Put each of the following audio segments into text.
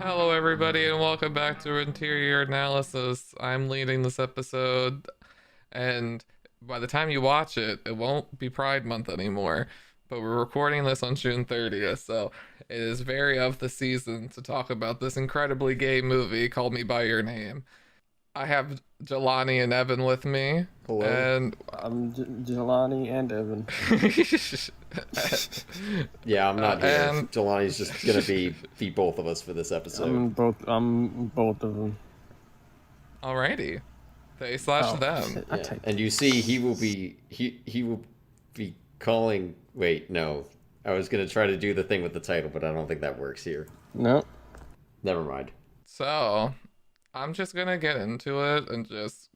Hello, everybody, and welcome back to Interior Analysis. I'm leading this episode, and by the time you watch it, it won't be Pride Month anymore. But we're recording this on June 30th, so it is very of the season to talk about this incredibly gay movie, Call Me By Your Name. I have Jelani and Evan with me. Hello. And I'm Jelani and Evan. Yeah, I'm not here. and Jelani's just gonna be both of us for this episode. I'm both of them. alrighty, they slash them. Shit, Yeah. And you see, he will be calling. Wait, no. I was gonna try to do the thing with the title, but I don't think that works here. No. Never mind. So, I'm just gonna get into it and just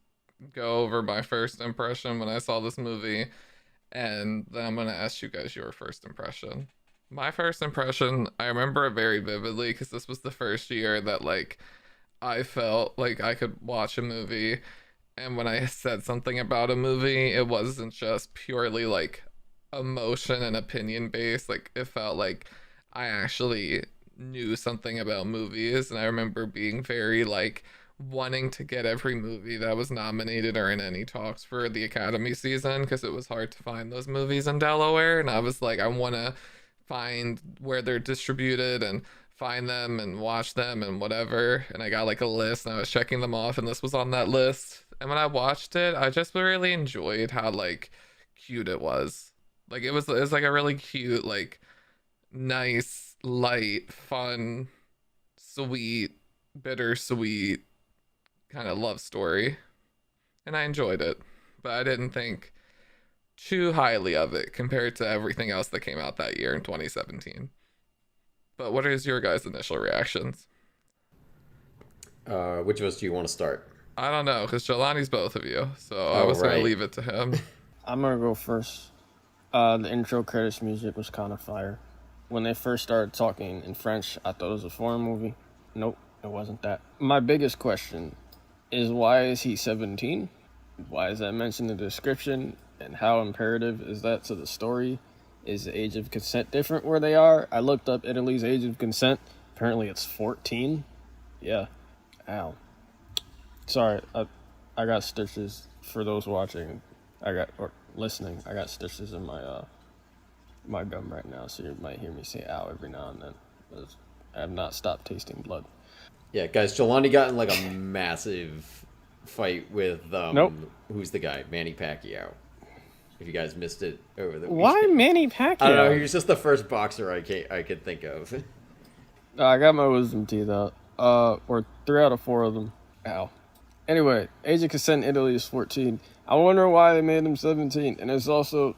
go over my first impression when I saw this movie, and then I'm gonna ask you guys your first impression. My first impression, I remember it very vividly because this was the first year that I felt like I could watch a movie, and when I said something about a movie, it wasn't just purely emotion and opinion based. Like, it felt like I actually knew something about movies, and I remember being very wanting to get every movie that was nominated or in any talks for the Academy season, because it was hard to find those movies in Delaware, and I was like, I want to find where they're distributed and find them and watch them and whatever. And I got a list, and I was checking them off, and this was on that list. And when I watched it, I just really enjoyed how cute it was. It was a really cute, nice, light, fun, sweet, bittersweet kind of love story, and I enjoyed it, but I didn't think too highly of it compared to everything else that came out that year in 2017. But what is your guys' initial reactions? Which of us do you want to start? I don't know, because Jelani's both of you, so I was gonna leave it to him. I'm gonna go first. The intro credits music was kind of fire. When they first started talking in French, I thought it was a foreign movie. Nope, it wasn't that. My biggest question is, why is he 17? Why is that mentioned in the description? And how imperative is that to the story? Is the age of consent different where they are? I looked up Italy's age of consent. Apparently it's 14. Yeah. Ow. Sorry, I got stitches for those watching. Or listening. I got stitches in my gum right now, so you might hear me say ow every now and then. I have not stopped tasting blood. Yeah, guys, Jelani got in a massive fight with Nope. Who's the guy? Manny Pacquiao. If you guys missed it over the weekend. Why Manny Pacquiao? I don't know. He was just the first boxer I could think of. I got my wisdom teeth out. Or 3 out of 4 of them. Ow. Anyway, age of consent in Italy is 14. I wonder why they made him 17. And it's also,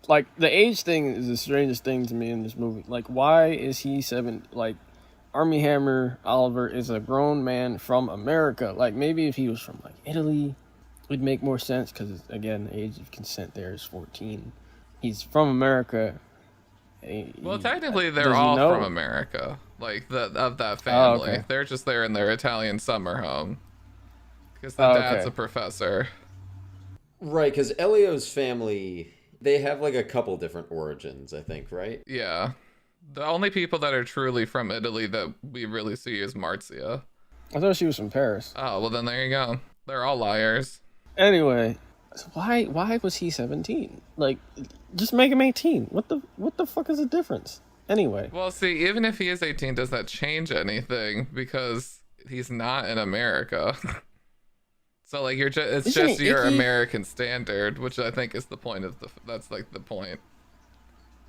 the age thing is the strangest thing to me in this movie. Why is he 7? Armie Hammer Oliver is a grown man from America. Maybe if he was from Italy, it'd make more sense, because again, the age of consent there is 14. He's from America. Well, technically they're all from America, of that family. Oh, okay. They're just there in their Italian summer home because the dad's a professor. Right, because Elio's family, they have a couple different origins, I think, right? Yeah. The only people that are truly from Italy that we really see is Marzia. I thought she was from Paris. Oh, well then there you go. They're all liars. Anyway, why was he 17? Just make him 18. What the fuck is the difference? Anyway. Well, see, even if he is 18, does that change anything? Because he's not in America. So it's just your American standard, which I think is the point of that's the point.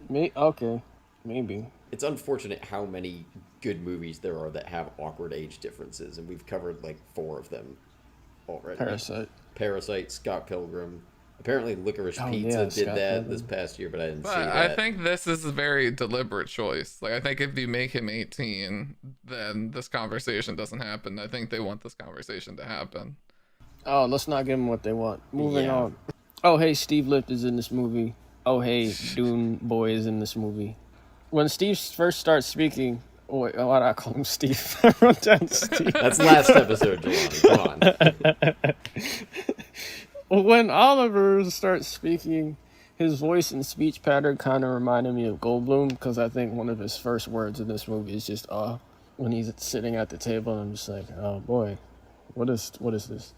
Okay. Maybe. It's unfortunate how many good movies there are that have awkward age differences, and we've covered 4 of them already. Parasite, Scott Pilgrim. Apparently Licorice Pizza did that this past year, but I didn't see that. I think this is a very deliberate choice. I think if you make him 18, then this conversation doesn't happen. I think they want this conversation to happen. Oh, let's not give them what they want. Moving on. Oh, hey, Steve Lift is in this movie. Oh, hey, Dune Boy is in this movie. When Steve first starts speaking... Oh, wait, why did I call him Steve? I wrote down Steve. That's last episode, Jelani. Come on. When Oliver starts speaking, his voice and speech pattern kind of reminded me of Goldblum, because I think one of his first words in this movie is just, when he's sitting at the table, and I'm just like, oh boy, what is this?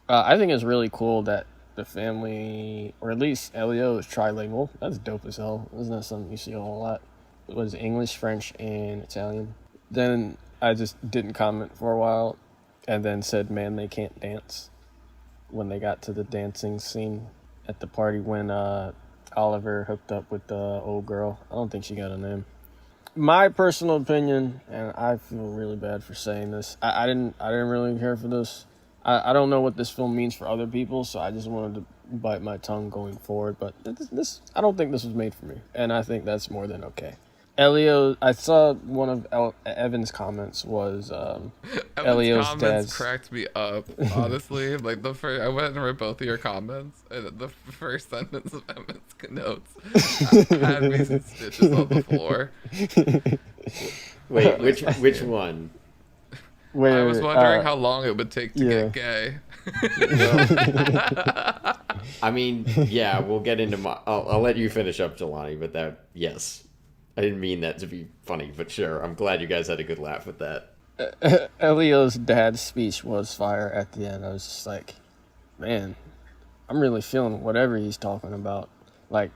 I think it's really cool that the family, or at least Elio, is trilingual. That's dope as hell. Isn't that something you see a whole lot? It was English, French, and Italian. Then I just didn't comment for a while, and then said, man, they can't dance. When they got to the dancing scene at the party when Oliver hooked up with the old girl. I don't think she got a name. My personal opinion, and I feel really bad for saying this, I didn't really care for this. I don't know what this film means for other people, so I just wanted to bite my tongue going forward. But this I don't think this was made for me, and I think that's more than okay. Elio, I saw one of Evan's comments was Elio's dad's cracked me up. Honestly, like I went and read both of your comments, and the first sentence of Evan's notes had me some stitches on the floor. Wait, which one? Where, I was wondering how long it would take to get gay. I mean, yeah, we'll get into I'll let you finish up, Jelani, but yes. I didn't mean that to be funny, but sure. I'm glad you guys had a good laugh with that. Elio's dad's speech was fire at the end. I was just like, man, I'm really feeling whatever he's talking about. Like,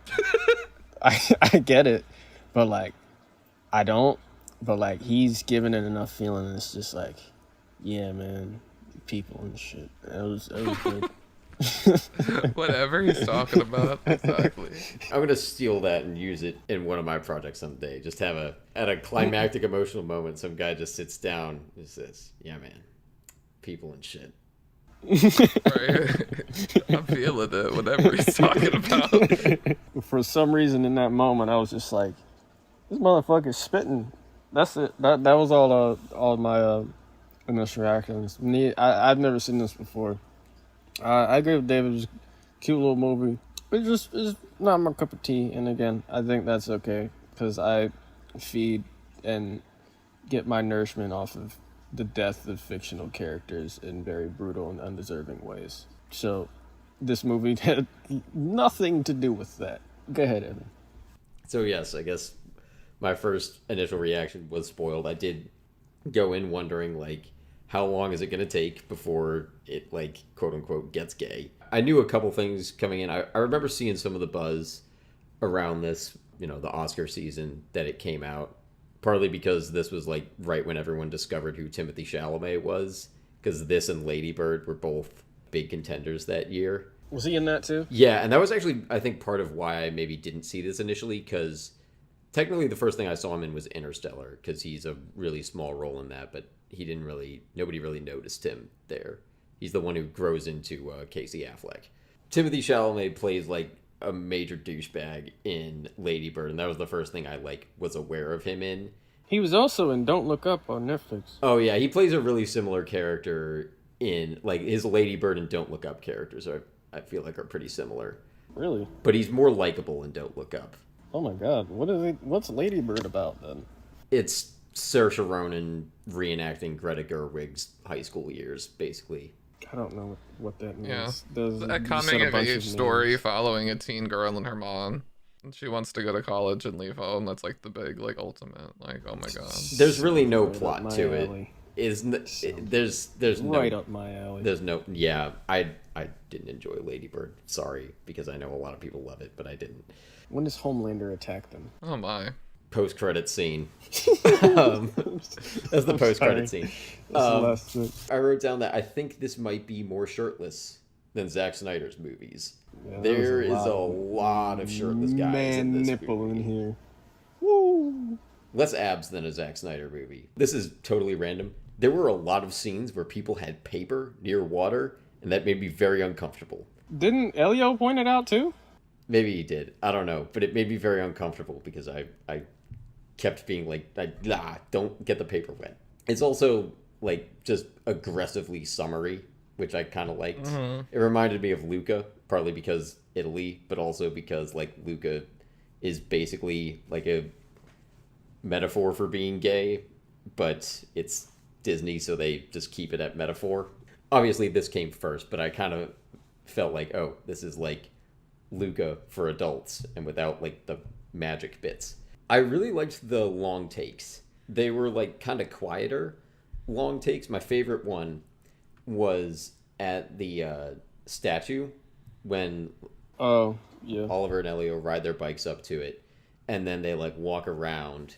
I get it, but like, I don't. But like, he's giving it enough feeling, and it's just like, yeah, man, people and shit. It was good. Whatever he's talking about, exactly. I'm gonna steal that and use it in one of my projects someday. Just have at a climactic emotional moment, some guy just sits down and says, "Yeah, man, people and shit." Right. I'm feeling it. Whatever he's talking about. For some reason, in that moment, I was just like, "This motherfucker's spitting." That's it. That was all my initial reactions. I've never seen this before. I agree with David. It was a cute little movie. It's not my cup of tea. And again, I think that's okay because I feed and get my nourishment off of the death of fictional characters in very brutal and undeserving ways. So this movie had nothing to do with that. Go ahead, Evan. So yes, I guess my first initial reaction was spoiled. I did go in wondering, like, how long is it going to take before it, like, quote unquote, gets gay? I knew a couple things coming in. I remember seeing some of the buzz around this, the Oscar season that it came out, partly because this was, like, right when everyone discovered who Timothée Chalamet was, because this and Lady Bird were both big contenders that year. Was he in that too? Yeah, and that was actually, I think, part of why I maybe didn't see this initially, because technically the first thing I saw him in was Interstellar, because he's a really small role in that, but nobody really noticed him there. He's the one who grows into Casey Affleck. Timothée Chalamet plays, like, a major douchebag in Lady Bird, and that was the first thing I, like, was aware of him in. He was also in Don't Look Up on Netflix. Oh, yeah, he plays a really similar character in, like, his Lady Bird and Don't Look Up characters I feel like are pretty similar. Really? But he's more likable in Don't Look Up. Oh my god, what's Lady Bird about then? It's Saoirse Ronan reenacting Greta Gerwig's high school years, basically. I don't know what that means. Yeah. A coming-of-age story following a teen girl and her mom. She wants to go to college and leave home. That's like the big, like, ultimate, like, oh my god. There's really no plot to alley. it. There's right no, up my alley. There's no, yeah. I didn't enjoy Lady Bird. Sorry, because I know a lot of people love it, but I didn't. When does Homelander attack them? Oh my. Post-credit scene. That's the post-credit scene. I wrote down that I think this might be more shirtless than Zack Snyder's movies. Yeah, there is a lot of shirtless guys in this nipple movie. In here. Woo! Less abs than a Zack Snyder movie. This is totally random. There were a lot of scenes where people had paper near water, and that made me very uncomfortable. Didn't Elio point it out too? Maybe he did. I don't know. But it made me very uncomfortable because I kept being like, don't get the paper wet. It's also, like, just aggressively summery, which I kind of liked. Mm-hmm. It reminded me of Luca, partly because Italy, but also because, like, Luca is basically, like, a metaphor for being gay, but it's Disney, so they just keep it at metaphor. Obviously, this came first, but I kind of felt like, oh, this is, like, Luca for adults and without, like, the magic bits. I really liked the long takes. they were like kind of quieter long takes. My favorite one was at the statue when Oliver and Elio ride their bikes up to it, and then they like walk around,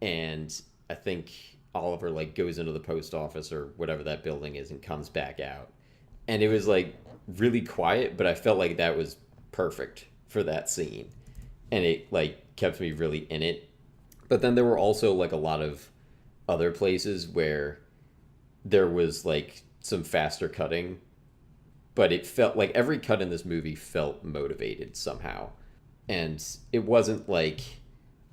and I think Oliver like goes into the post office or whatever that building is and comes back out. And it was like really quiet, but I felt like that was perfect for that scene. And it like kept me really in it. But then there were also like a lot of other places where there was like some faster cutting, but it felt like every cut in this movie felt motivated somehow. And it wasn't like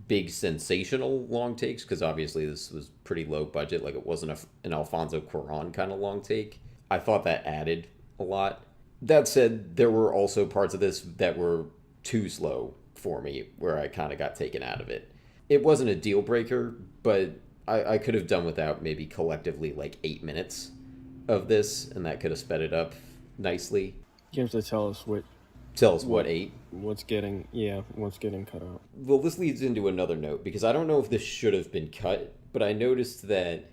big sensational long takes, because obviously this was pretty low budget. Like it wasn't an Alfonso Cuarón kind of long take. I thought that added a lot. That said, there were also parts of this that were too slow for me, where I kind of got taken out of it. It wasn't a deal breaker, but I could have done without maybe collectively like 8 minutes of this, and that could have sped it up nicely. You have to tell us what. Tell us what 8? What's getting cut out. Well, this leads into another note, because I don't know if this should have been cut, but I noticed that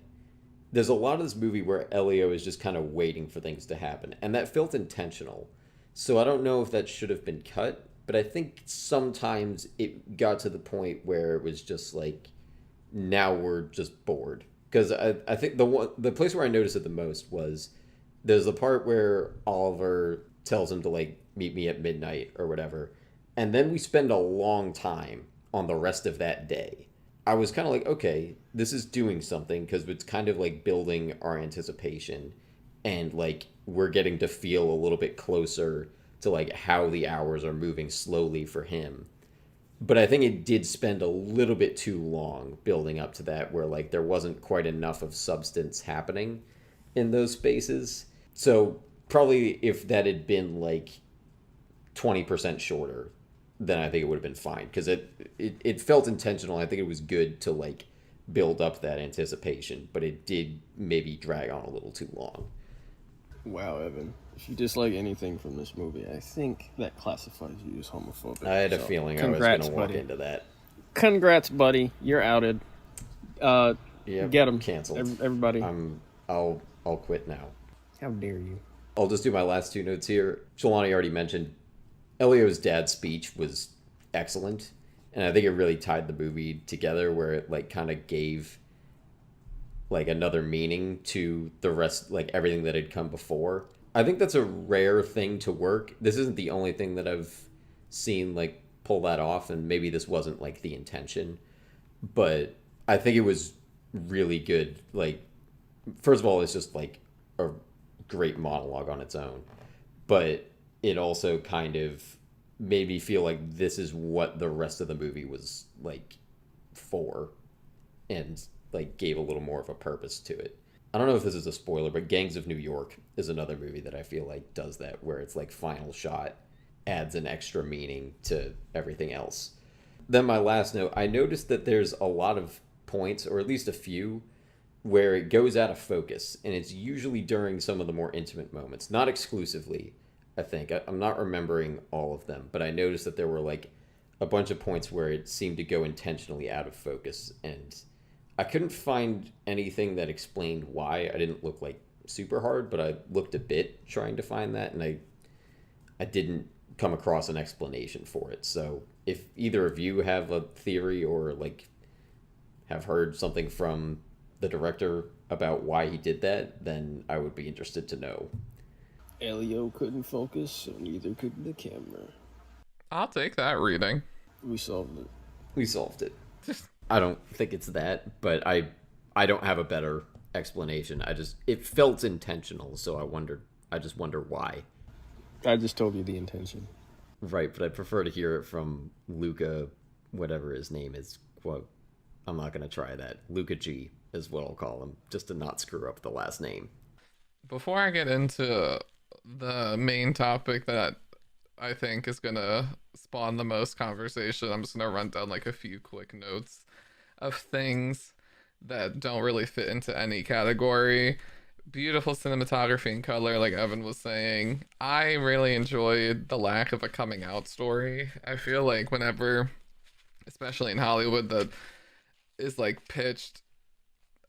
there's a lot of this movie where Elio is just kind of waiting for things to happen, and that felt intentional. So I don't know if that should have been cut, but I think sometimes it got to the point where it was just like, now we're just bored. Because I think the place where I noticed it the most was there's the part where Oliver tells him to like meet me at midnight or whatever, and then we spend a long time on the rest of that day. I was kind of like, okay, this is doing something, because it's kind of like building our anticipation, and like we're getting to feel a little bit closer to like how the hours are moving slowly for him. But I think it did spend a little bit too long building up to that, where like there wasn't quite enough of substance happening in those spaces. So probably if that had been like 20% shorter, then I think it would have been fine, because it felt intentional. I think it was good to like build up that anticipation, but it did maybe drag on a little too long. Wow, Evan. If you dislike anything from this movie, I think that classifies you as homophobic. I had a feeling I was going to walk into that. Congrats, buddy. You're outed. Get him. Canceled. Everybody. I'll quit now. How dare you? I'll just do my last 2 notes here. Shalani already mentioned Elio's dad's speech was excellent, and I think it really tied the movie together, where it like kind of gave like another meaning to the rest, like everything that had come before. I think that's a rare thing to work. This isn't the only thing that I've seen like pull that off, and maybe this wasn't like the intention, but I think it was really good. Like, first of all, it's just like a great monologue on its own, but it also kind of made me feel like this is what the rest of the movie was like for, and like gave a little more of a purpose to it. I don't know if this is a spoiler, but Gangs of New York is another movie that I feel like does that, where it's like final shot adds an extra meaning to everything else. Then my last note, I noticed that there's a lot of points, or at least a few, where it goes out of focus, and it's usually during some of the more intimate moments. Not exclusively, I think. I'm not remembering all of them, but I noticed that there were like a bunch of points where it seemed to go intentionally out of focus, and I couldn't find anything that explained why. I didn't look like super hard, but I looked a bit trying to find that, and I didn't come across an explanation for it. So if either of you have a theory, or like have heard something from the director about why he did that, then I would be interested to know. Elio couldn't focus, so neither could the camera. I'll take that reading. We solved it. We solved it. I don't think it's that, but I don't have a better explanation. It felt intentional, so I just wonder why. I just told you the intention. Right, but I prefer to hear it from Luca, whatever his name is. Quote, I'm not going to try that. Luca G is what I'll call him, just to not screw up the last name. Before I get into the main topic that I think is going to spawn the most conversation, I'm just going to run down like a few quick notes of things that don't really fit into any category. Beautiful cinematography and color, like Evan was saying. I really enjoyed the lack of a coming out story. I feel like whenever, especially in Hollywood, that is like pitched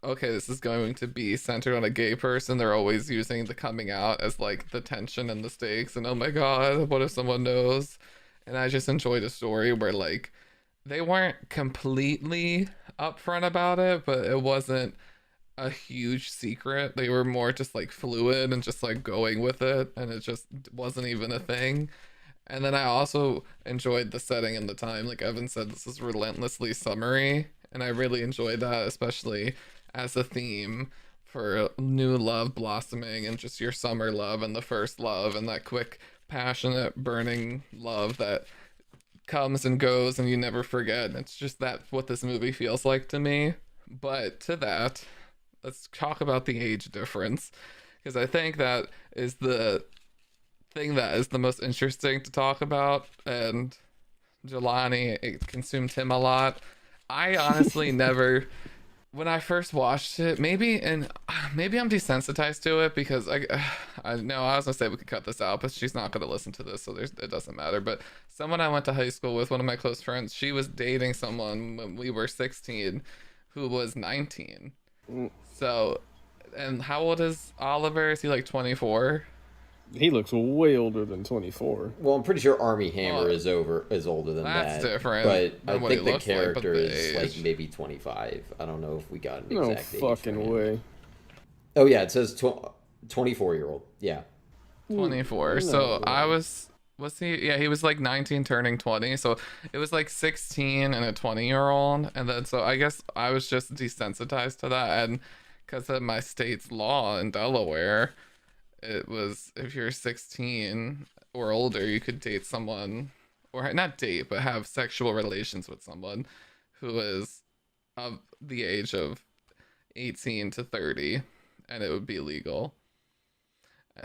okay, this is going to be centered on a gay person, they're always using the coming out as like the tension and the stakes, and oh my god, what if someone knows? And I just enjoyed a story where like they weren't completely upfront about it, but it wasn't a huge secret. They were more just like fluid and just like going with it, and it just wasn't even a thing. And then I also enjoyed the setting and the time. Like Evan said, this is relentlessly summery, and I really enjoyed that, especially as a theme for new love blossoming and just your summer love and the first love and that quick, passionate, burning love that comes and goes and you never forget. It's just that what this movie feels like to me. But to that, let's talk about the age difference, because I think that is the thing that is the most interesting to talk about, and Jelani, it consumed him a lot. I honestly never, when I first watched it, maybe I'm desensitized to it because I know I was gonna say we could cut this out, but she's not gonna listen to this, so it doesn't matter. But someone I went to high school with, one of my close friends, she was dating someone when we were 16 who was 19. So, and how old is Oliver? Is he like 24? He looks way older than 24. Well, I'm pretty sure Army Hammer is older than that. That's different. But I think the character is like maybe 25. I don't know if we got an exact age. No fucking way. Oh yeah, it says 24-year-old. Yeah. 24. So I was he? Yeah, he was like 19 turning 20. So it was like 16 and a 20-year-old. And then so I guess I was just desensitized to that. And because of my state's law in Delaware, it was if you're 16 or older, you could date someone, or not date, but have sexual relations with someone who is of the age of 18 to 30, and it would be legal.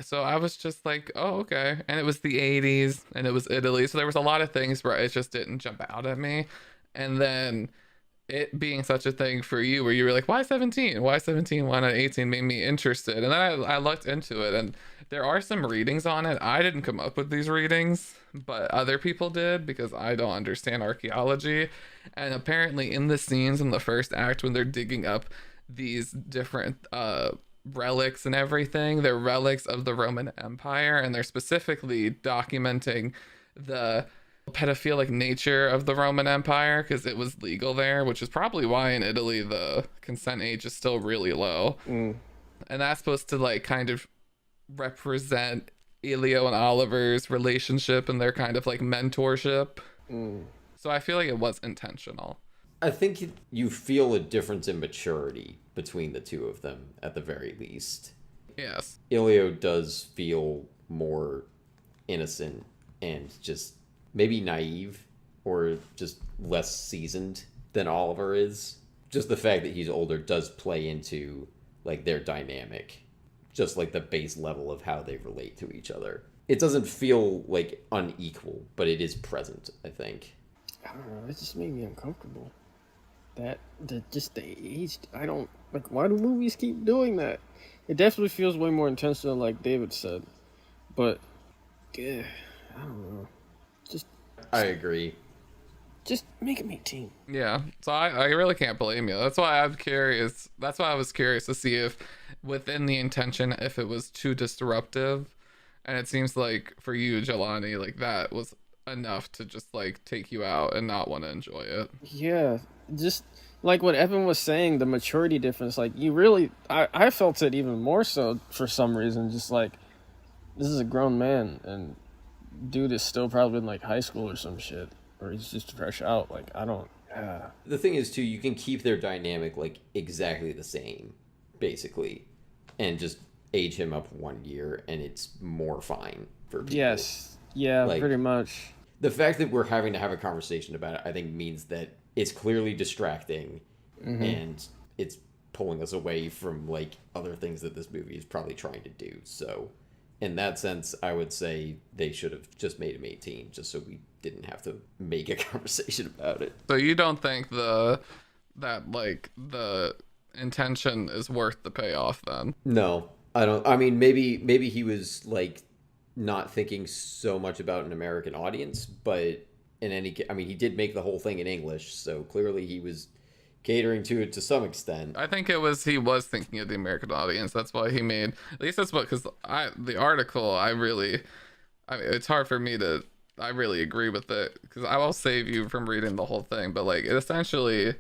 So I was just like, oh, okay. And it was the 80s, and it was Italy. So there was a lot of things where it just didn't jump out at me. And then it being such a thing for you where you were like, why 17? Why 17? Why not 18? Made me interested. And then I looked into it, and there are some readings on it. I didn't come up with these readings, but other people did because I don't understand archaeology. And apparently in the scenes in the first act when they're digging up these different relics and everything, they're relics of the Roman Empire, and they're specifically documenting the pedophilic nature of the Roman Empire because it was legal there, which is probably why in Italy the consent age is still really low. And that's supposed to like kind of represent Elio and Oliver's relationship and their kind of like mentorship. So I feel like it was intentional. I think you feel a difference in maturity between the two of them at the very least. Yes. Elio does feel more innocent and just maybe naive or just less seasoned than Oliver is. Just the fact that he's older does play into like their dynamic, just like the base level of how they relate to each other. It doesn't feel like unequal, but it is present, I think. I don't know, it just made me uncomfortable. Just the age, I don't, like, why do movies keep doing that? It definitely feels way more intentional, like David said. But, yeah, I don't know. I agree. Just make him 18. Yeah, so I really can't blame you. That's why I'm curious. That's why I was curious to see if within the intention, if it was too disruptive. And it seems like for you, Jelani, like that was enough to just like take you out and not want to enjoy it. Yeah, just like what Evan was saying, the maturity difference, like you really, I felt it even more so for some reason. Just like, this is a grown man and dude is still probably in like high school or some shit, or he's just fresh out. Like, I don't. The thing is too, you can keep their dynamic like exactly the same, basically, and just age him up 1 year, and it's more fine for people. Yes, yeah, like, pretty much. The fact that we're having to have a conversation about it, I think, means that it's clearly distracting, and it's pulling us away from like other things that this movie is probably trying to do. So in that sense, I would say they should have just made him 18, just so we didn't have to make a conversation about it. So you don't think the intention is worth the payoff then? No, I don't. I mean, maybe he was like not thinking so much about an American audience, but in any case, I mean, he did make the whole thing in English, so clearly he was catering to it to some extent. I think he was thinking of the American audience. That's why he made, at least that's what, because the article, I mean, it's hard for me to, I really agree with it, because I will save you from reading the whole thing, but like it essentially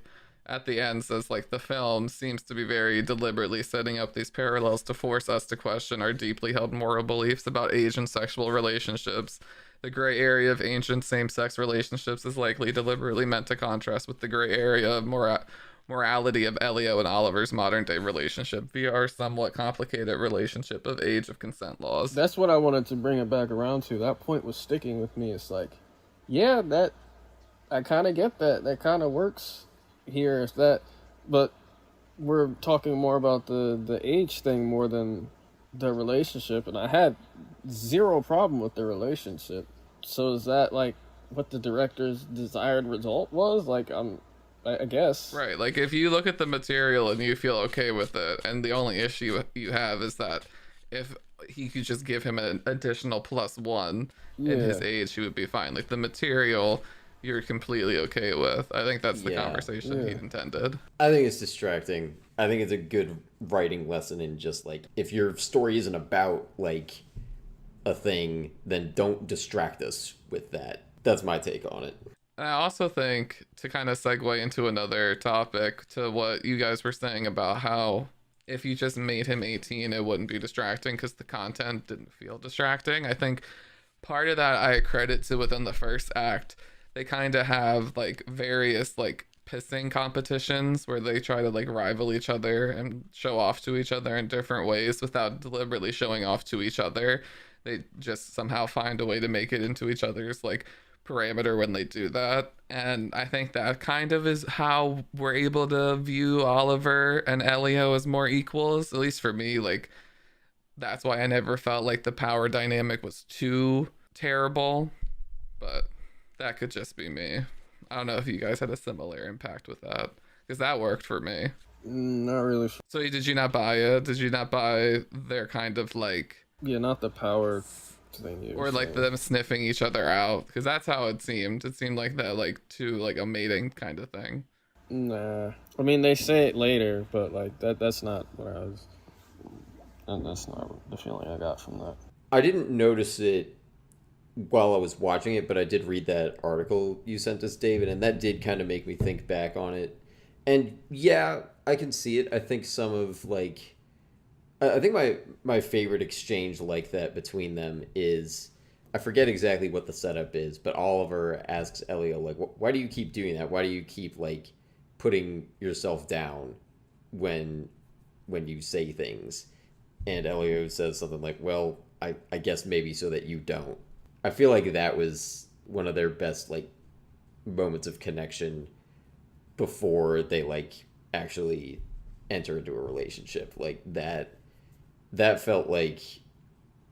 at the end says like the film seems to be very deliberately setting up these parallels to force us to question our deeply held moral beliefs about age and sexual relationships. The gray area of ancient same-sex relationships is likely deliberately meant to contrast with the gray area of morality of Elio and Oliver's modern-day relationship via our somewhat complicated relationship of age of consent laws. That's what I wanted to bring it back around to. That point was sticking with me. It's like, yeah, that I kind of get that. That kind of works here. Is that, but we're talking more about the age thing more than the relationship, and I had zero problem with the relationship. So is that like what the director's desired result was? Like, I guess. Right, like if you look at the material and you feel okay with it, and the only issue you have is that if he could just give him an additional +1 in his age, he would be fine. Like the material you're completely okay with. I think that's the conversation he intended. I think it's distracting. I think it's a good writing lesson in just like, if your story isn't about like a thing, then don't distract us with that. That's my take on it. And I also think, to kind of segue into another topic, to what you guys were saying about how if you just made him 18, it wouldn't be distracting because the content didn't feel distracting. I think part of that I credit to within the first act. They kind of have like various like pissing competitions where they try to like rival each other and show off to each other in different ways without deliberately showing off to each other. They just somehow find a way to make it into each other's like parameter when they do that. And I think that kind of is how we're able to view Oliver and Elio as more equals, at least for me. Like that's why I never felt like the power dynamic was too terrible, but that could just be me. I don't know if you guys had a similar impact with that, because that worked for me. Not really. So did you not buy it? Did you not buy their kind of like... Yeah, not the power thing. Or like them sniffing each other out, because that's how it seemed. It seemed like that, like to like a mating kind of thing. Nah, I mean they say it later, but like that's not what I was. And that's not the feeling I got from that. I didn't notice it while I was watching it, but I did read that article you sent us, David, and that did kind of make me think back on it. And yeah, I can see it. I think some of like, I think my favorite exchange like that between them is, I forget exactly what the setup is, but Oliver asks Elio like, why do you keep doing that? Why do you keep like putting yourself down when you say things? And Elio says something like, well, I guess maybe so that you don't. I feel like that was one of their best like moments of connection before they like actually enter into a relationship. Like that felt like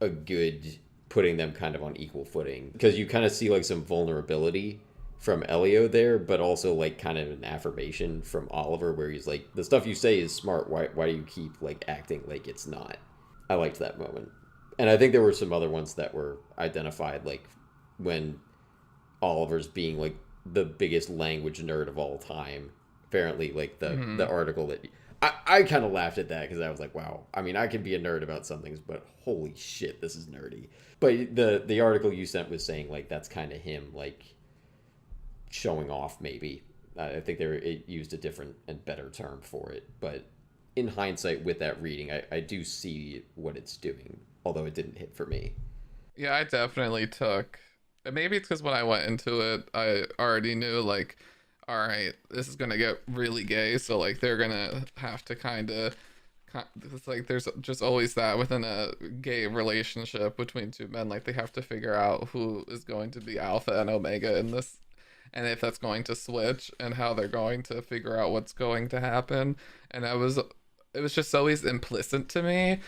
a good putting them kind of on equal footing, because you kind of see like some vulnerability from Elio there, but also like kind of an affirmation from Oliver where he's like, the stuff you say is smart. Why do you keep like acting like it's not? I liked that moment. And I think there were some other ones that were identified, like when Oliver's being like the biggest language nerd of all time. Apparently, like the article that I kind of laughed at that because I was like, wow. I mean, I can be a nerd about some things, but holy shit, this is nerdy. But the article you sent was saying like that's kind of him like showing off. Maybe I think it used a different and better term for it, but in hindsight, with that reading, I do see what it's doing, although it didn't hit for me. Yeah, I definitely took... Maybe it's because when I went into it, I already knew, like, all right, this is going to get really gay, so, like, they're going to have to kind of... It's like there's just always that within a gay relationship between two men. Like, they have to figure out who is going to be alpha and omega in this, and if that's going to switch, and how they're going to figure out what's going to happen. And it was just always implicit to me.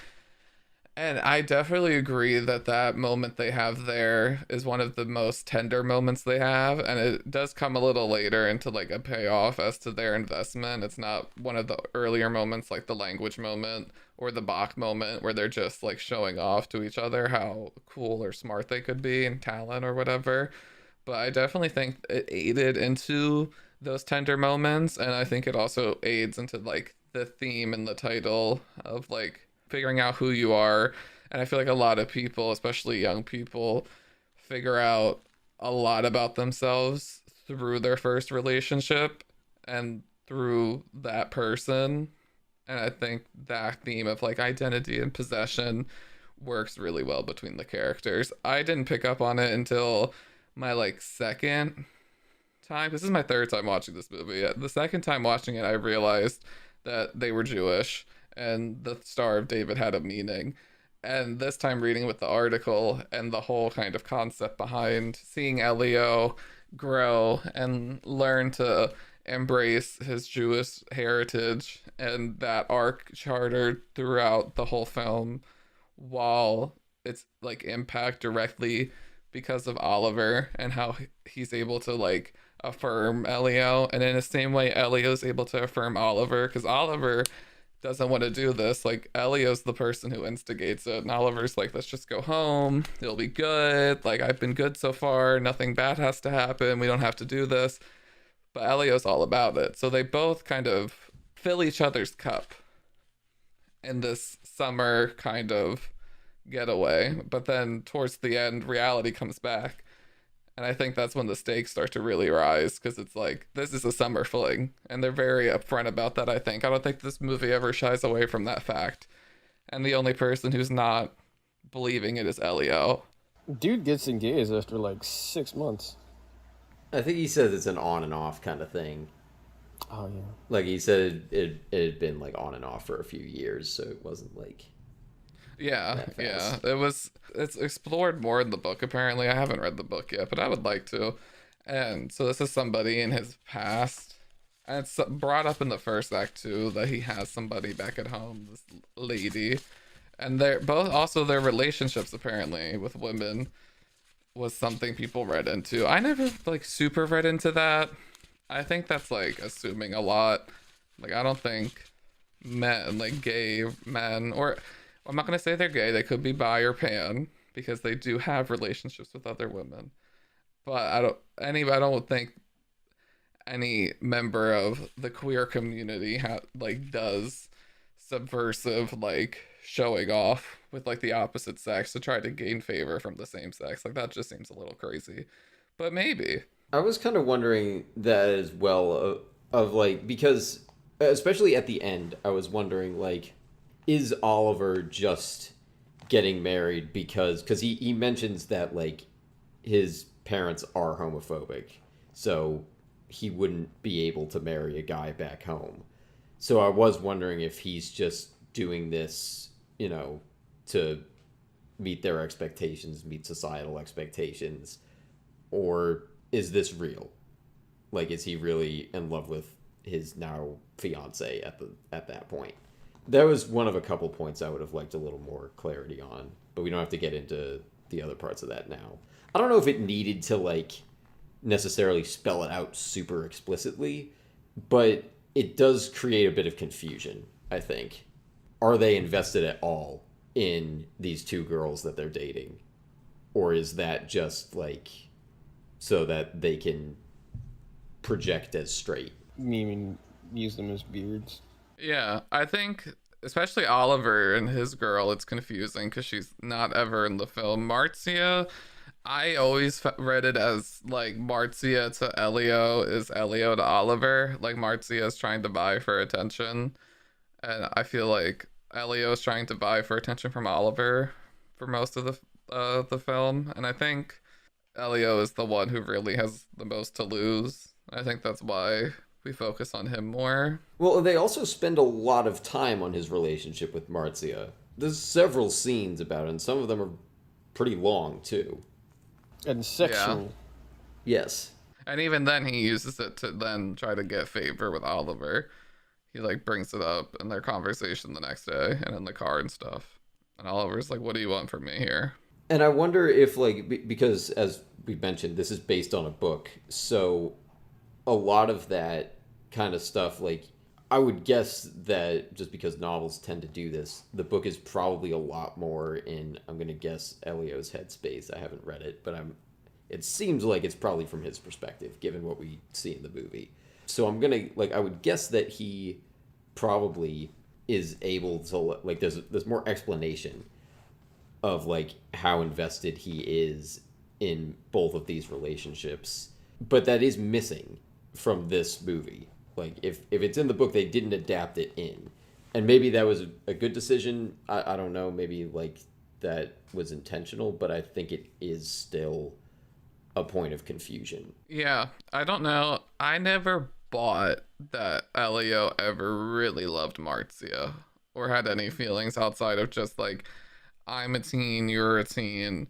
And I definitely agree that moment they have there is one of the most tender moments they have. And it does come a little later into like a payoff as to their investment. It's not one of the earlier moments like the language moment or the Bach moment where they're just like showing off to each other how cool or smart they could be and talent or whatever. But I definitely think it aided into those tender moments, and I think it also aids into like the theme and the title of like figuring out who you are. And I feel like a lot of people, especially young people, figure out a lot about themselves through their first relationship and through that person. And I think that theme of like identity and possession works really well between the characters. I didn't pick up on it until my like second time. This is my third time watching this movie. The second time watching it, I realized that they were Jewish and the Star of David had a meaning. And this time reading with the article and the whole kind of concept behind seeing Elio grow and learn to embrace his Jewish heritage, and that arc chartered throughout the whole film, while it's like impact directly because of Oliver and how he's able to like affirm Elio, and in the same way Elio's able to affirm Oliver, because Oliver doesn't want to do this. Like Elio's the person who instigates it, and Oliver's like, let's just go home, it'll be good, like I've been good so far, nothing bad has to happen, we don't have to do this. But Elio's all about it, so they both kind of fill each other's cup in this summer kind of getaway. But then towards the end, reality comes back, and I think that's when the stakes start to really rise, because it's like, this is a summer fling, and they're very upfront about that. I don't think this movie ever shies away from that fact, and the only person who's not believing it is Elio. Dude gets engaged after like 6 months. I think he says it's an on and off kind of thing. Oh yeah. Like he said, it had been like on and off for a few years, so it wasn't like. Yeah. It's explored more in the book, apparently. I haven't read the book yet, but I would like to. And so this is somebody in his past, and it's brought up in the first act too, that he has somebody back at home, this lady, and they're both also their relationships apparently with women was something people read into. I never like super read into that. I think that's like assuming a lot. Like I don't think men, like gay men, or I'm not gonna say they're gay, they could be bi or pan, because they do have relationships with other women. But I don't think any member of the queer community does subversive like showing off with like the opposite sex to try to gain favor from the same sex. Like that just seems a little crazy. But maybe. I was kind of wondering that as well, of like, because especially at the end, I was wondering like, is Oliver just getting married because he mentions that like his parents are homophobic, so he wouldn't be able to marry a guy back home. So I was wondering if he's just doing this, to meet their expectations, meet societal expectations, or is this real? Like, is he really in love with his now fiance at that point? That was one of a couple points I would have liked a little more clarity on, but we don't have to get into the other parts of that now. I don't know if it needed to like necessarily spell it out super explicitly, but it does create a bit of confusion, I think. Are they invested at all in these two girls that they're dating? Or is that just like so that they can project as straight? You mean use them as beards? Yeah, I think especially Oliver and his girl, it's confusing because she's not ever in the film. Marcia, I always read it as like Marcia to Elio is Elio to Oliver. Like Marcia is trying to buy for attention, and I feel like Elio is trying to buy for attention from Oliver for most of the film. And I think Elio is the one who really has the most to lose. I think that's why we focus on him more. Well, they also spend a lot of time on his relationship with Marcia. There's several scenes about it, and some of them are pretty long too. And sexual. Yeah. Yes. And even then he uses it to then try to get favor with Oliver. He like brings it up in their conversation the next day and in the car and stuff. And Oliver's like, what do you want from me here? And I wonder if like, because as we mentioned, this is based on a book. So a lot of that kind of stuff, like I would guess that just because novels tend to do this, the book is probably a lot more in, I'm going to guess, Elio's headspace. I haven't read it, but It seems like it's probably from his perspective, given what we see in the movie. So I'm gonna I would guess that he probably is able to there's more explanation of how invested he is in both of these relationships, but that is missing from this movie. If it's in the book, they didn't adapt it in, and maybe that was a good decision. I don't know, maybe that was intentional, but I think it is still a point of confusion. Yeah, I don't know. I never bought that Elio ever really loved Marzia or had any feelings outside of just I'm a teen, you're a teen,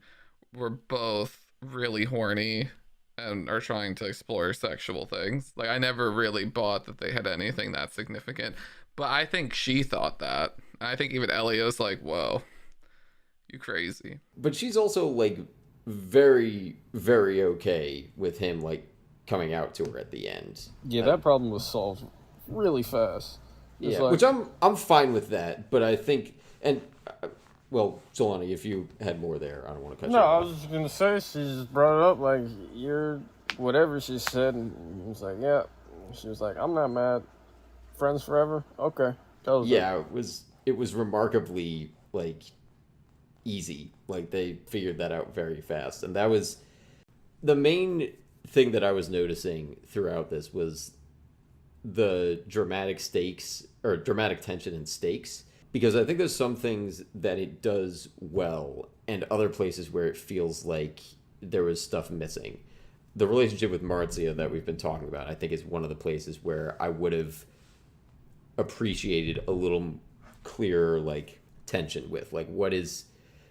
we're both really horny and are trying to explore sexual things. I never really bought that they had anything that significant, but I think she thought that. I think even Elio's whoa, you crazy. But she's also very, very okay with him coming out to her at the end. Yeah, that problem was solved really fast. Yeah, which I'm fine with that, but I think, and well, Solani, if you had more there, I don't want to cut you off. No, I was just gonna say she just brought it up you're whatever she said, and he was yeah. She was I'm not mad. Friends forever. Okay, yeah, it was remarkably easy. They figured that out very fast, and that was the main thing that I was noticing throughout this was the dramatic stakes or dramatic tension and stakes, because I think there's some things that it does well and other places where it feels like there was stuff missing. The relationship with Marzia that we've been talking about, I think, is one of the places where I would have appreciated a little clearer tension with what is,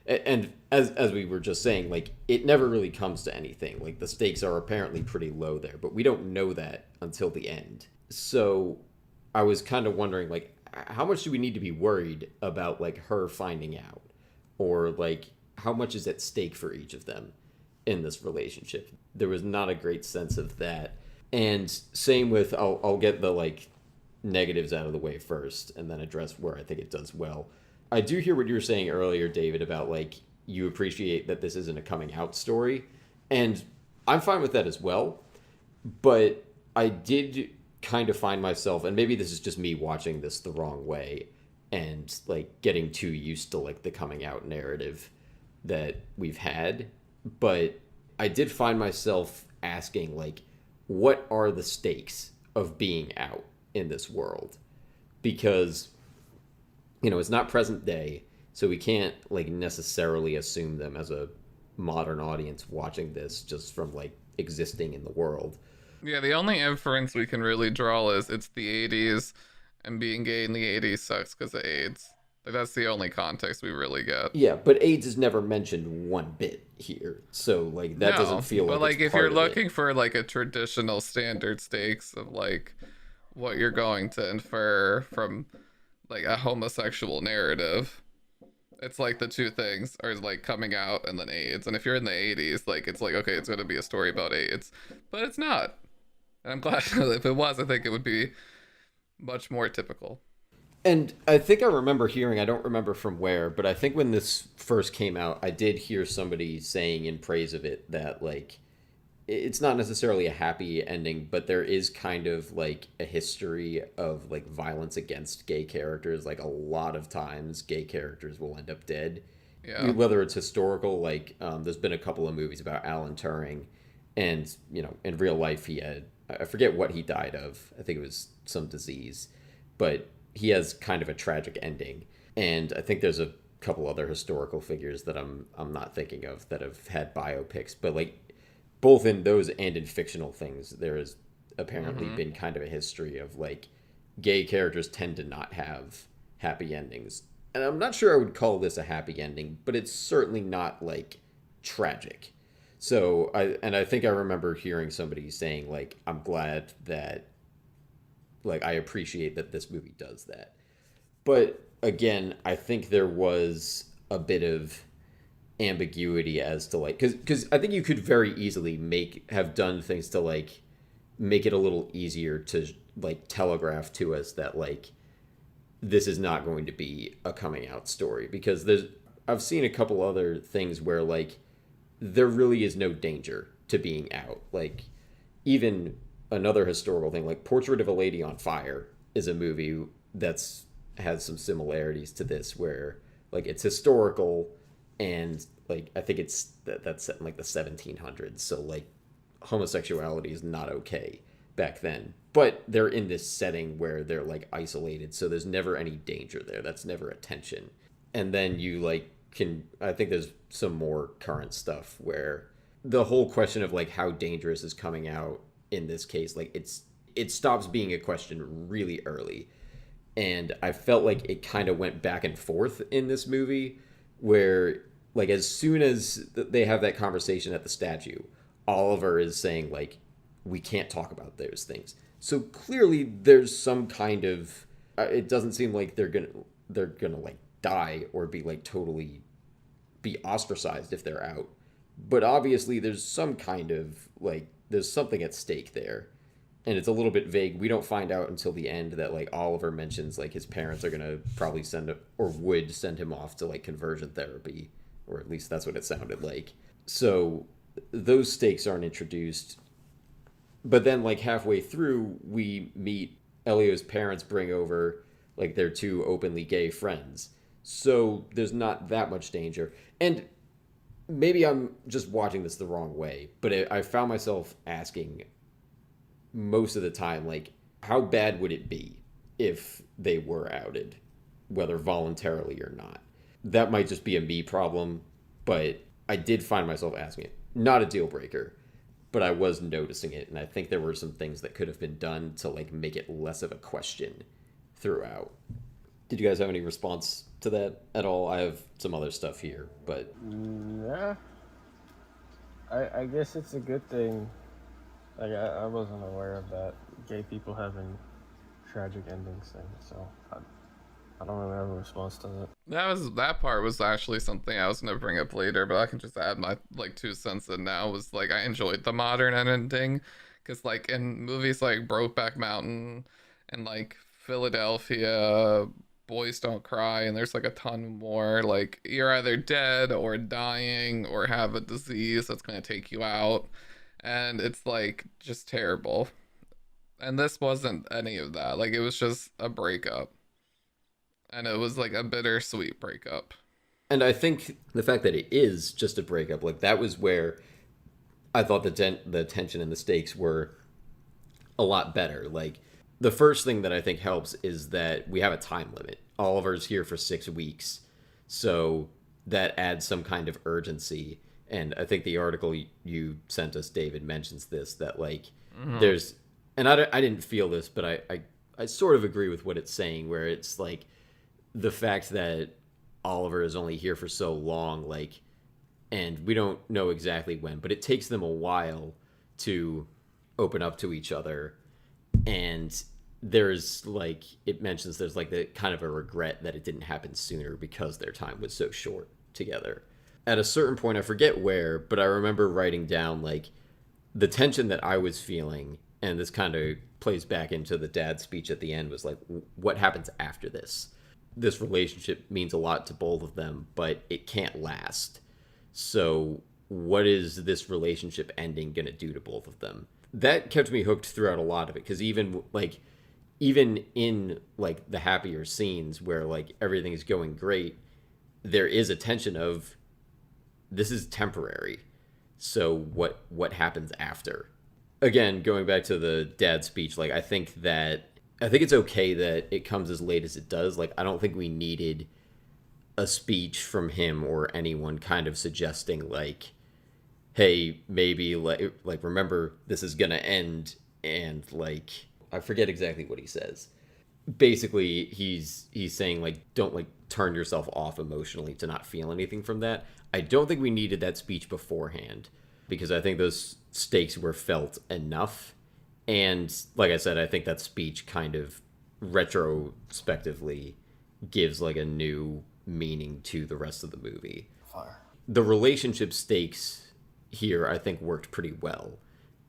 and as we were just saying, it never really comes to anything. The stakes are apparently pretty low there, but we don't know that until the end. So I was kind of wondering how much do we need to be worried about her finding out, or how much is at stake for each of them in this relationship? There was not a great sense of that. And same with, I'll get the negatives out of the way first and then address where I think it does well. I do hear what you were saying earlier, David, about you appreciate that this isn't a coming out story, and I'm fine with that as well. But I did kind of find myself, and maybe this is just me watching this the wrong way and getting too used to the coming out narrative that we've had, but I did find myself asking what are the stakes of being out in this world? Because it's not present day, so we can't necessarily assume them as a modern audience watching this just from existing in the world. Yeah, the only inference we can really draw is it's the 80s, and being gay in the 80s sucks because of AIDS. That's the only context we really get. Yeah, but AIDS is never mentioned one bit here, so that doesn't feel like. But if you're looking for a traditional standard stakes of what you're going to infer from a homosexual narrative, it's the two things are coming out and then AIDS. And if you're in the 80s, it's okay, it's going to be a story about AIDS, but it's not. And I'm glad if it was, I think it would be much more typical. And I think I remember hearing, I don't remember from where, but I think when this first came out, I did hear somebody saying in praise of it that it's not necessarily a happy ending, but there is kind of a history of violence against gay characters. A lot of times gay characters will end up dead. Yeah. Whether it's historical, there's been a couple of movies about Alan Turing, and in real life he had, I forget what he died of. I think it was some disease, but he has kind of a tragic ending. And I think there's a couple other historical figures that I'm not thinking of that have had biopics, but both in those and in fictional things, there has apparently been kind of a history of gay characters tend to not have happy endings. And I'm not sure I would call this a happy ending, but it's certainly not tragic. So I think I remember hearing somebody saying I'm glad that I appreciate that this movie does that. But again, I think there was a bit of ambiguity as to because I think you could very easily have done things to make it a little easier to telegraph to us that this is not going to be a coming out story, because I've seen a couple other things where there really is no danger to being out. Like, even another historical thing, like Portrait of a Lady on Fire is a movie that's has some similarities to this, where like it's historical, and like I think that's set in like the 1700s, so like homosexuality is not okay back then, but they're in this setting where they're like isolated, so there's never any danger there. That's never a tension. And then you like I think there's some more current stuff where the whole question of like how dangerous is coming out in this case, like it stops being a question really early. And I felt like it kind of went back and forth in this movie, where like as soon as they have that conversation at the statue, Oliver is saying like, we can't talk about those things. So clearly there's some kind of it doesn't seem like they're gonna like die or be like totally be ostracized if they're out, but obviously there's some kind of like there's something at stake there, and it's a little bit vague. We don't find out until the end that like Oliver mentions like his parents are gonna probably would send him off to like conversion therapy, or at least that's what it sounded like. So those stakes aren't introduced. But then like halfway through, we meet Elio's parents bring over like their two openly gay friends. So there's not that much danger. And maybe I'm just watching this the wrong way, but I found myself asking most of the time, like, how bad would it be if they were outed, whether voluntarily or not? That might just be a me problem, but I did find myself asking it. Not a deal breaker, but I was noticing it, and I think there were some things that could have been done to like make it less of a question throughout. Did you guys have any response to that at all? I have some other stuff here, but yeah, I guess it's a good thing. Like I wasn't aware of that gay people having tragic endings thing, so I don't really have a response to that. That part was actually something I was gonna bring up later, but I can just add my like 2 cents in now. Was like I enjoyed the modern ending, because like in movies like Brokeback Mountain and like Philadelphia, Boys Don't Cry, and there's like a ton more, like you're either dead or dying or have a disease that's gonna take you out, and it's like just terrible. And this wasn't any of that. Like it was just a breakup. And it was like a bittersweet breakup. And I think the fact that it is just a breakup, like that was where I thought the tension and the stakes were a lot better. Like the first thing that I think helps is that we have a time limit. Oliver's here for 6 weeks, so that adds some kind of urgency. And I think the article you sent us, David, mentions this, that like there's, and I didn't feel this, but I sort of agree with what it's saying, where it's like the fact that Oliver is only here for so long, like, and we don't know exactly when, but it takes them a while to open up to each other. And there's like, it mentions there's like the kind of a regret that it didn't happen sooner because their time was so short together. At a certain point, I forget where, but I remember writing down like the tension that I was feeling, and this kind of plays back into the dad's speech at the end, was like, what happens after this? This relationship means a lot to both of them, but it can't last. So what is this relationship ending going to do to both of them? That kept me hooked throughout a lot of it, because even in like the happier scenes where like everything is going great, there is a tension of this is temporary. So what happens after? Again, going back to the dad speech, like I think it's okay that it comes as late as it does. Like I don't think we needed a speech from him or anyone kind of suggesting like, hey, maybe like remember this is gonna end, and like I forget exactly what he says. Basically, he's saying like don't like turn yourself off emotionally to not feel anything from that. I don't think we needed that speech beforehand, because I think those stakes were felt enough. And like I said, I think that speech kind of retrospectively gives like a new meaning to the rest of the movie. Fire. The relationship stakes here, I think, worked pretty well.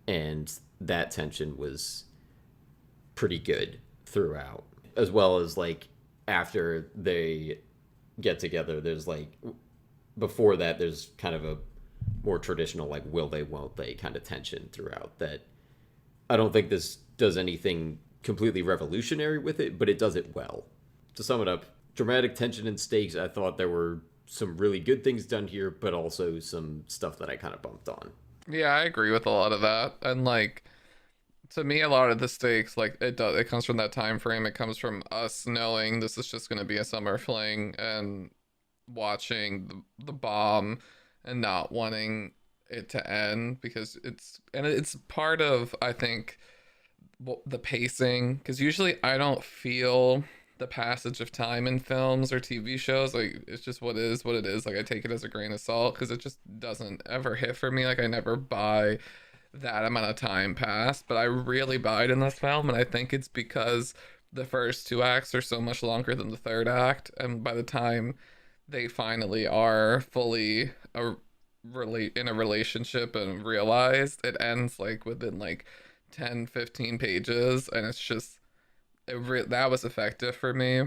And that tension was pretty good throughout. As well as like after they get together, there's like, before that, there's kind of a more traditional, like, will they, won't they kind of tension throughout. That I don't think this does anything completely revolutionary with it, but it does it well. To sum it up, dramatic tension and stakes. I thought there were some really good things done here, but also some stuff that I kind of bumped on. Yeah, I agree with a lot of that. And like, to me, a lot of the stakes, like, it comes from that time frame. It comes from us knowing this is just going to be a summer fling and watching the bomb and not wanting it to end, because it's part of, I think, the pacing, because usually I don't feel the passage of time in films or TV shows. Like, it's just what it is. Like, I take it as a grain of salt because it just doesn't ever hit for me. Like, I never buy that amount of time passed, but I really buy it in this film, and I think it's because the first two acts are so much longer than the third act, and by the time they finally are fully in a relationship and realized, it ends like within like 10-15 pages, and it's just that was effective for me.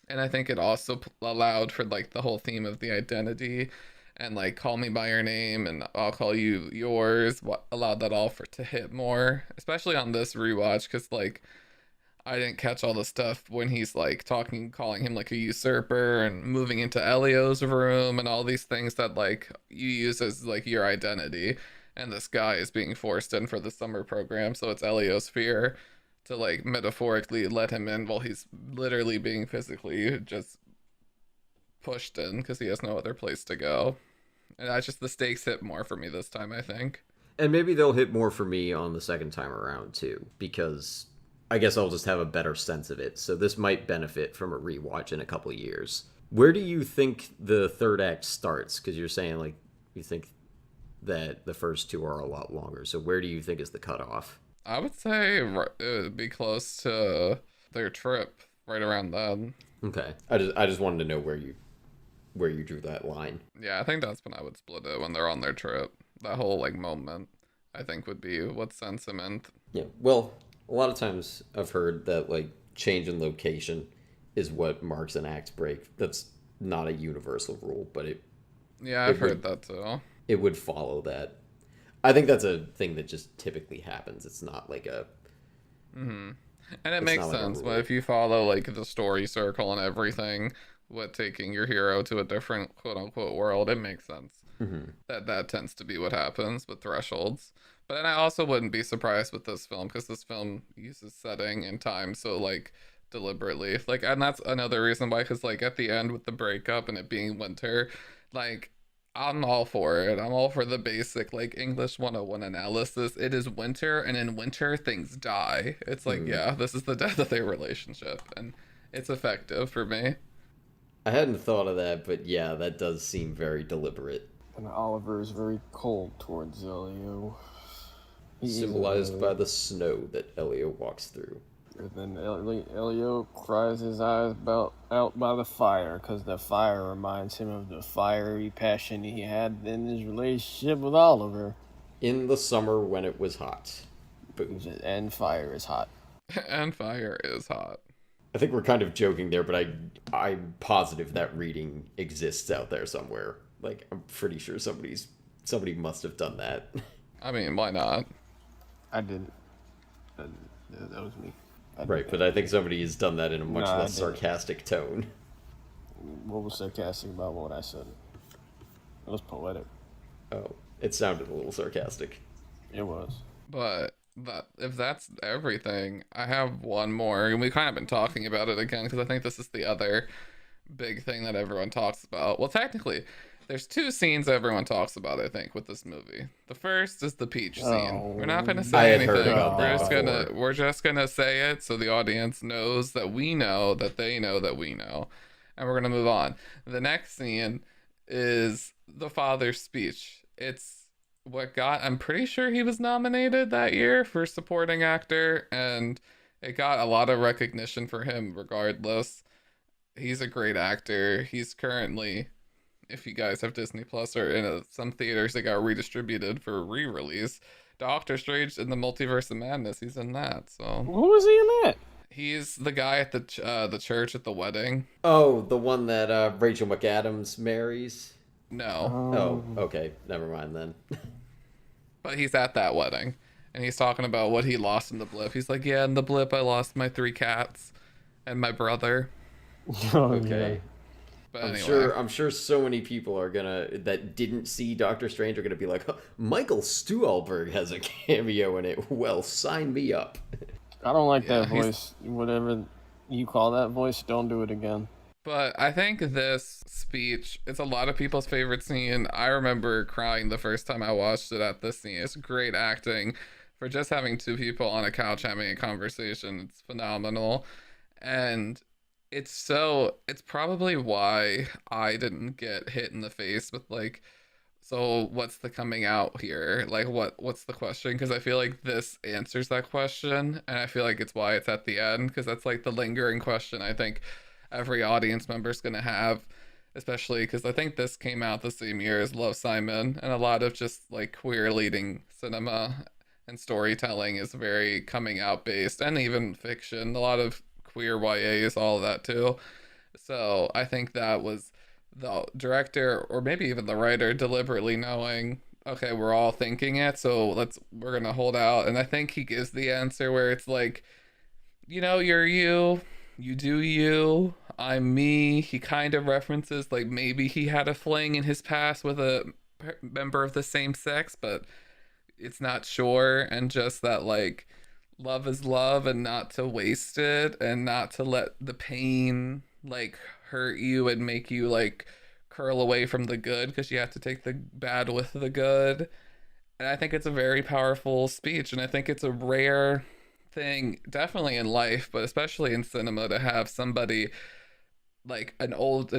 And I think it also allowed for like the whole theme of the identity and like call me by your name and I'll call you yours, what allowed that all to hit more, especially on this rewatch, because like I didn't catch all the stuff when he's like calling him like a usurper and moving into Elio's room and all these things that like you use as like your identity. And this guy is being forced in for the summer program, so it's Elio's fear to like metaphorically let him in while he's literally being physically just pushed in because he has no other place to go. And that's just, the stakes hit more for me this time, I think. And maybe they'll hit more for me on the second time around too, because I guess I'll just have a better sense of it. So this might benefit from a rewatch in a couple of years. Where do you think the third act starts? Because you're saying like you think that the first two are a lot longer. So where do you think is the cutoff? I would say it would be close to their trip, right around then. Okay. I just wanted to know where you drew that line. Yeah, I think that's when I would split it, when they're on their trip. That whole like moment, I think, would be what sends him in. Yeah. Well, a lot of times I've heard that like change in location is what marks an act break. That's not a universal rule, but I've heard that too. It would follow that. I think that's a thing that just typically happens. It's not like a... Mm-hmm. And it makes sense, but if you follow like the story circle and everything with taking your hero to a different quote-unquote world, it makes sense. Mm-hmm. That tends to be what happens with thresholds. But then I also wouldn't be surprised with this film, because this film uses setting and time so like deliberately. Like, and that's another reason why, because like at the end with the breakup and it being winter, like I'm all for it. I'm all for the basic like English 101 analysis. It is winter, and in winter things die. It's like, yeah, this is the death of their relationship, and it's effective for me. I hadn't thought of that, but yeah, that does seem very deliberate. And Oliver is very cold towards Elio. Symbolized by the snow that Elio walks through. And then Elio cries his eyes out by the fire, because the fire reminds him of the fiery passion he had in his relationship with Oliver. In the summer when it was hot. And fire is hot. And fire is hot. I think we're kind of joking there, but I'm positive that reading exists out there somewhere. Like, I'm pretty sure somebody must have done that. I mean, why not? I didn't. That was me. Right, but I think somebody has done that in a much less sarcastic tone. What was sarcastic about what I said? It was poetic. Oh, it sounded a little sarcastic. It was. But if that's everything, I have one more, and we kind of been talking about it again, because I think this is the other big thing that everyone talks about. Well, technically, there's two scenes everyone talks about, I think, with this movie. The first is the peach scene. We're not gonna say anything. We're just gonna say it so the audience knows that we know that they know that we know, and we're gonna move on. The next scene is the father's speech. It's I'm pretty sure he was nominated that year for supporting actor, and it got a lot of recognition for him regardless. He's a great actor. He's currently, if you guys have Disney Plus, or in some theaters that got redistributed for re-release, Doctor Strange in the Multiverse of Madness. He's in that. So who is he in that? He's the guy at the church at the wedding. Oh, the one that Rachel McAdams marries. No. Oh, okay. Never mind then. But he's at that wedding. And he's talking about what he lost in the blip. He's like, yeah, in the blip I lost my 3 cats and my brother. Okay. Yeah. But I'm sure so many people are that didn't see Doctor Strange are gonna be like, oh, Michael Stuhlbarg has a cameo in it. Well, sign me up. I don't like that voice. Whatever you call that voice, don't do it again. But I think this speech, it's a lot of people's favorite scene. I remember crying the first time I watched it at this scene. It's great acting for just having 2 people on a couch having a conversation. It's phenomenal. And it's probably why I didn't get hit in the face with like, so what's the coming out here? Like what's the question? Because I feel like this answers that question, and I feel like it's why it's at the end, because that's like the lingering question I think every audience member is gonna have, especially because I think this came out the same year as Love, Simon, and a lot of just like queer leading cinema and storytelling is very coming out based, and even fiction, a lot of queer YAs, all of that too. So I think that was the director, or maybe even the writer, deliberately knowing, okay, we're all thinking it, so we're gonna hold out. And I think he gives the answer where it's like, you're you do you, I'm me. He kind of references like maybe he had a fling in his past with a member of the same sex, but it's not sure. And just that like love is love, and not to waste it, and not to let the pain like hurt you and make you like curl away from the good, because you have to take the bad with the good. And I think it's a very powerful speech, and I think it's a rare thing, definitely in life, but especially in cinema, to have somebody like a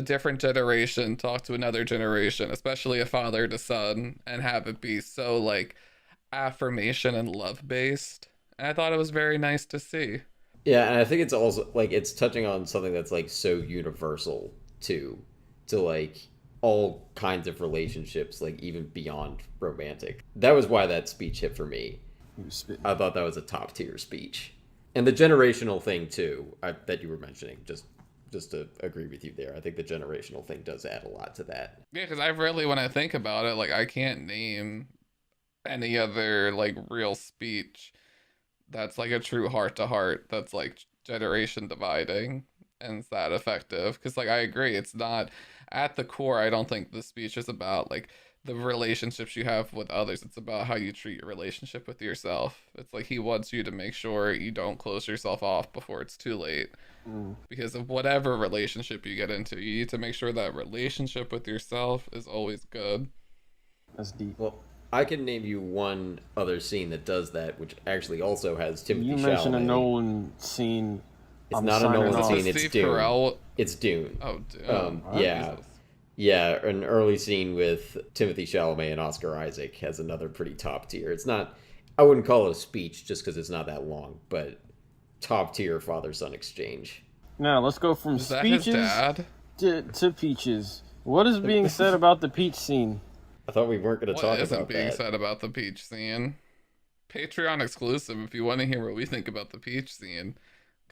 different generation talk to another generation, especially a father to son, and have it be so like affirmation and love based. And I thought it was very nice to see. Yeah, and I think it's also like it's touching on something that's like so universal too, to like all kinds of relationships, like even beyond romantic. That was why that speech hit for me. I thought that was a top tier speech, and the generational thing too that you were mentioning. Just to agree with you there, I think the generational thing does add a lot to that. Yeah, because I really, when I think about it, like I can't name any other like real speech that's like a true heart to heart that's like generation dividing and it's that effective. Because like I agree, it's not at the core. I don't think the speech is about like the relationships you have with others. It's about how you treat your relationship with yourself. It's like he wants you to make sure you don't close yourself off before it's too late. Because of whatever relationship you get into, you need to make sure that relationship with yourself is always good. That's deep. Well, I can name you one other scene that does that, which actually also has Timothée Chalamet. You mentioned a Nolan scene. It's not a Nolan scene. It's Dune. Carell? It's Dune. Oh, Dune. Yeah. Yeah, an early scene with Timothée Chalamet and Oscar Isaac has another pretty top tier. It's not, I wouldn't call it a speech just because it's not that long, but top tier father-son exchange. Now, let's go from speeches to peaches. What is being said about the peach scene? I thought we weren't going to talk about that. What isn't being said about the peach scene? Patreon exclusive. If you want to hear what we think about the peach scene,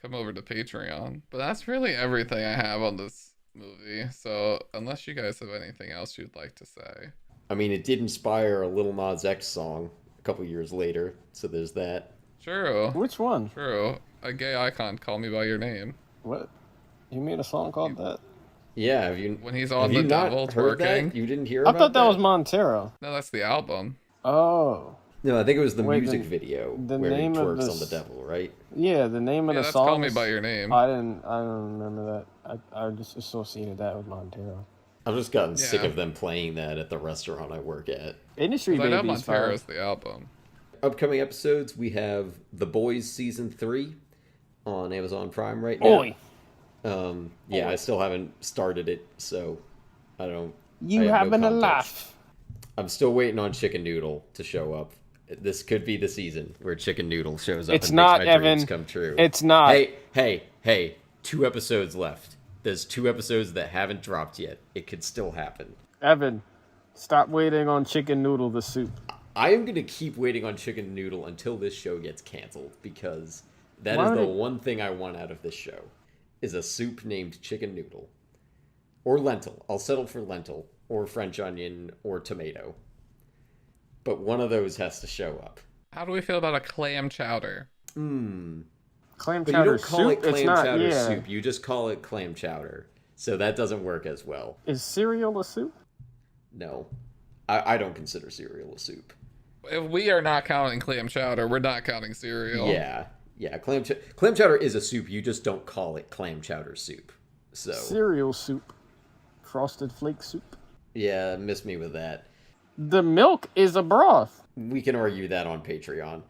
come over to Patreon. But that's really everything I have on this movie. So unless you guys have anything else you'd like to say. I mean, it did inspire a Lil Nas X song a couple years later. So there's that. True. Which one? True. A gay icon, Call Me By Your Name. What? You made a song called that? Yeah, have you? When he's on the devil twerking. You didn't hear? I thought that was Montero. No, that's the album. Oh. No, I think it was the music video where he twerks on the devil, right? Yeah, the name of the song. Call Me By Your Name. I don't remember that. I just associated that with Montero. I've just gotten sick of them playing that at the restaurant I work at. Industry Babies. I know Montero's the album. Upcoming episodes, we have The Boys Season 3 on Amazon Prime right now. I still haven't started it, so I don't... You having a laugh. I'm still waiting on Chicken Noodle to show up. This could be the season where Chicken Noodle shows up and makes my dreams come true. It's not. Hey, 2 episodes left. There's 2 episodes that haven't dropped yet. It could still happen. Evan, stop waiting on Chicken Noodle, the soup. I am going to keep waiting on Chicken Noodle until this show gets canceled, because that is the one thing I want out of this show, is a soup named Chicken Noodle. Or lentil. I'll settle for lentil, or French onion or tomato. But one of those has to show up. How do we feel about a clam chowder? Clam But chowder you don't call soup? it clam It's not, chowder yeah. soup. You just call it clam chowder. So that doesn't work as well. Is cereal a soup? No. I don't consider cereal a soup. If we are not counting clam chowder, we're not counting cereal. Yeah. Clam chowder is a soup. You just don't call it clam chowder soup. So Cereal soup. Frosted Flake soup. yeah, miss me with that. The milk is a broth. We can argue that on Patreon.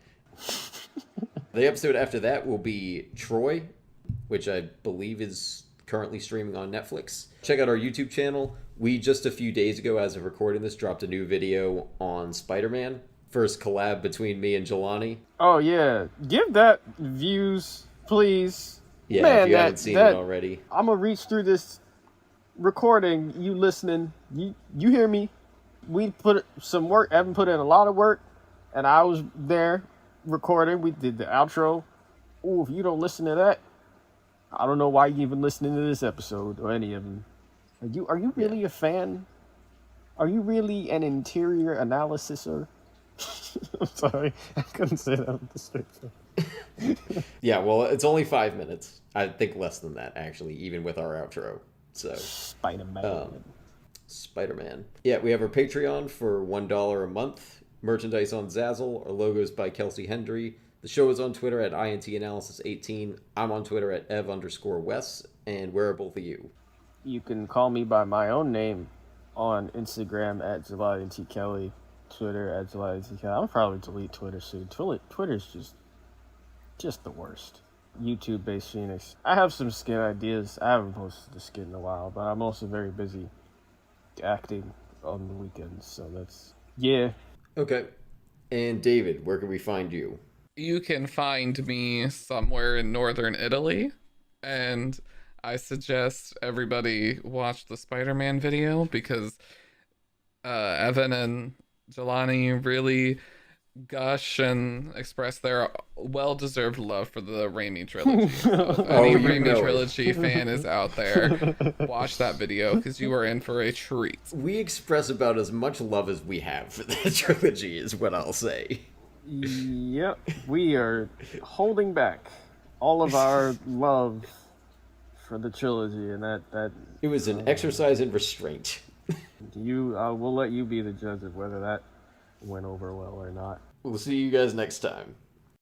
The episode after that will be Troy, which I believe is currently streaming on Netflix. Check out our YouTube channel. We just a few days ago, as of recording this, dropped a new video on Spider-Man. First collab between me and Jelani. Oh, yeah. Give that views, please. Yeah, Man, if you haven't seen it already. I'm going to reach through this recording. You listening. You hear me. We put some work. Evan put in a lot of work. And I was there recording. We did the outro. Ooh, if you don't listen to that, I don't know why you're even listening to this episode or any of them. Are you really a fan? Are you really an interior analysicer? I'm sorry, I couldn't say that with the straight face. Yeah, well, it's only 5 minutes. I think less than that, actually, even with our outro. So Spider-Man. Spider-Man. Yeah, we have our Patreon for $1 a month. Merchandise on Zazzle. Our logo's by Kelsey Hendry. The show is on Twitter at INTAnalysis18. I'm on Twitter at Ev_Wes. And where are both of you? You can call me by my own name on Instagram at JeladianTKelly, Twitter at JeladianTKelly. I'll probably delete Twitter soon. Twitter's just the worst. YouTube-based Phoenix. I have some skin ideas. I haven't posted the skin in a while, but I'm also very busy acting on the weekends, so that's... Yeah. Okay. And David, where can we find you? You can find me somewhere in northern Italy, and I suggest everybody watch the Spider-Man video because Evan and Jelani really gush and express their well-deserved love for the Raimi trilogy. So if any Raimi trilogy fan is out there, watch that video because you are in for a treat. We express about as much love as we have for that trilogy is what I'll say. Yep. We are holding back all of our love for the trilogy, and that It was an exercise in restraint. we'll let you be the judge of whether that went over well or not. We'll see you guys next time.